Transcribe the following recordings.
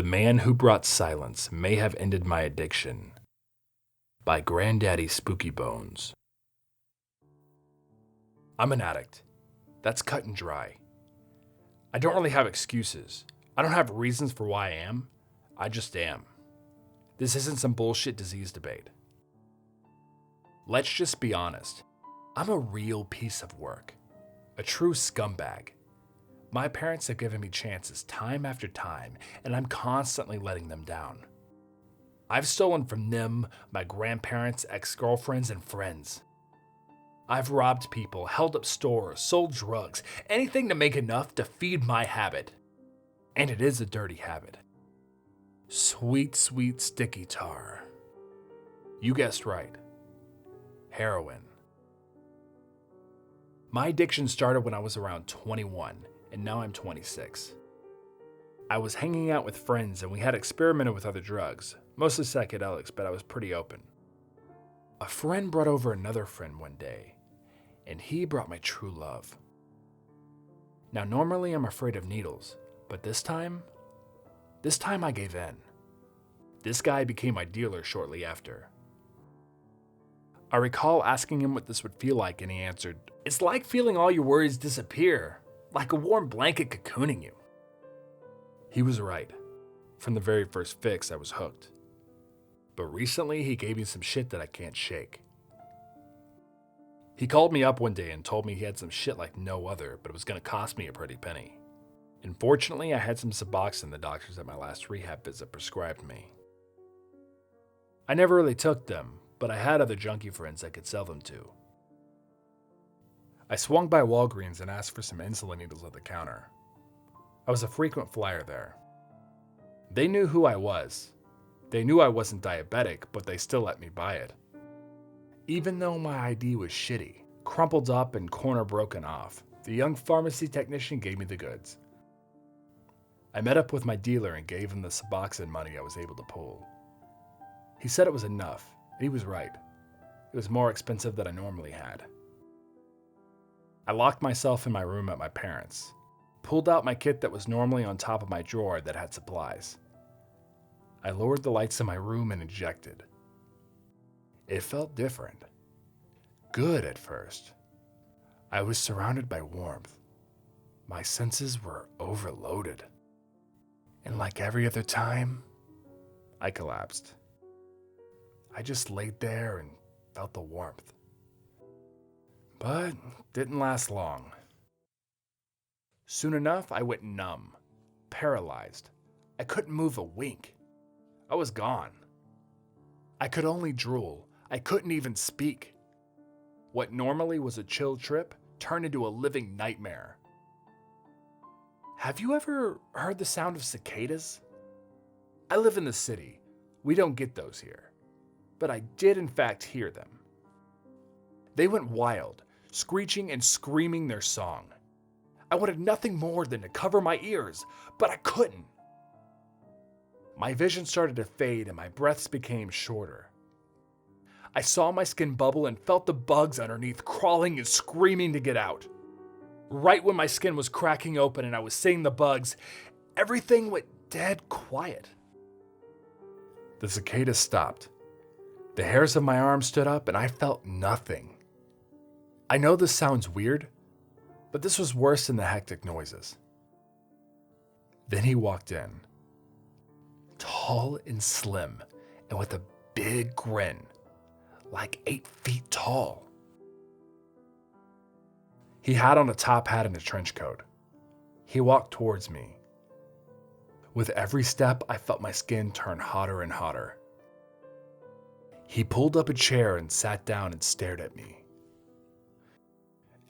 The Man Who Brought Silence May Have Ended My Addiction by Granddaddy Spooky Bones. I'm an addict. That's cut and dry. I don't really have excuses. I don't have reasons for why I am. I just am. This isn't some bullshit disease debate. Let's just be honest. I'm a real piece of work. A true scumbag. My parents have given me chances time after time, and I'm constantly letting them down. I've stolen from them, my grandparents, ex-girlfriends, and friends. I've robbed people, held up stores, sold drugs, anything to make enough to feed my habit. And it is a dirty habit. Sweet, sweet sticky tar. You guessed right. Heroin. My addiction started when I was around 21. And now I'm 26. I was hanging out with friends and we had experimented with other drugs, mostly psychedelics, but I was pretty open. A friend brought over another friend one day, and he brought my true love. Now normally I'm afraid of needles, but this time I gave in. This guy became my dealer shortly after. I recall asking him what this would feel like, and he answered, "It's like feeling all your worries disappear. Like a warm blanket cocooning you." He was right. From the very first fix, I was hooked. But recently, he gave me some shit that I can't shake. He called me up one day and told me he had some shit like no other, but it was going to cost me a pretty penny. And fortunately, I had some Suboxone the doctors at my last rehab visit prescribed me. I never really took them, but I had other junkie friends I could sell them to. I swung by Walgreens and asked for some insulin needles at the counter. I was a frequent flyer there. They knew who I was. They knew I wasn't diabetic, but they still let me buy it. Even though my ID was shitty, crumpled up and corner broken off, the young pharmacy technician gave me the goods. I met up with my dealer and gave him the Suboxone money I was able to pull. He said it was enough, and he was right. It was more expensive than I normally had. I locked myself in my room at my parents', pulled out my kit that was normally on top of my drawer that had supplies. I lowered the lights in my room and injected. It felt different. Good at first. I was surrounded by warmth. My senses were overloaded. And like every other time, I collapsed. I just laid there and felt the warmth. But didn't last long. Soon enough, I went numb, paralyzed. I couldn't move a wink. I was gone. I could only drool. I couldn't even speak. What normally was a chill trip turned into a living nightmare. Have you ever heard the sound of cicadas? I live in the city. We don't get those here. But I did in fact hear them. They went wild, screeching and screaming their song. I wanted nothing more than to cover my ears, but I couldn't. My vision started to fade and my breaths became shorter. I saw my skin bubble and felt the bugs underneath crawling and screaming to get out. Right when my skin was cracking open and I was seeing the bugs, everything went dead quiet. The cicadas stopped. The hairs of my arms stood up and I felt nothing. I know this sounds weird, but this was worse than the hectic noises. Then he walked in. Tall and slim, and with a big grin, like 8 feet tall. He had on a top hat and a trench coat. He walked towards me. With every step, I felt my skin turn hotter and hotter. He pulled up a chair and sat down and stared at me.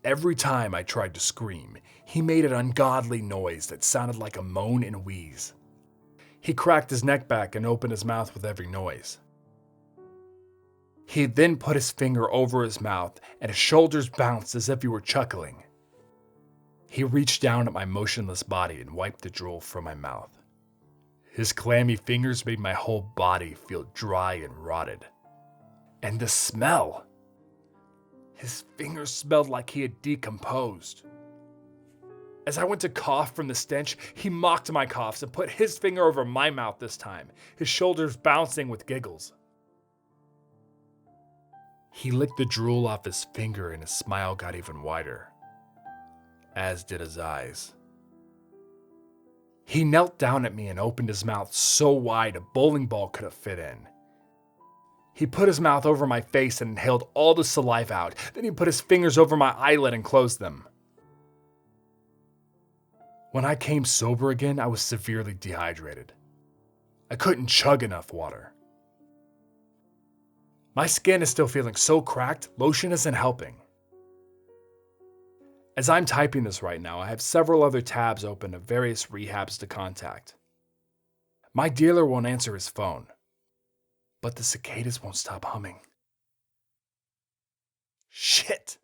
Every time I tried to scream, he made an ungodly noise that sounded like a moan and wheeze. He cracked his neck back and opened his mouth with every noise. He then put his finger over his mouth and his shoulders bounced as if he were chuckling. He reached down at my motionless body and wiped the drool from my mouth. His clammy fingers made my whole body feel dry and rotted. And the smell! His fingers smelled like he had decomposed. As I went to cough from the stench, he mocked my coughs and put his finger over my mouth this time, his shoulders bouncing with giggles. He licked the drool off his finger and his smile got even wider, as did his eyes. He knelt down at me and opened his mouth so wide a bowling ball could have fit in. He put his mouth over my face and inhaled all the saliva out. Then he put his fingers over my eyelid and closed them. When I came sober again, I was severely dehydrated. I couldn't chug enough water. My skin is still feeling so cracked, lotion isn't helping. As I'm typing this right now, I have several other tabs open of various rehabs to contact. My dealer won't answer his phone, but the cicadas won't stop humming. Shit!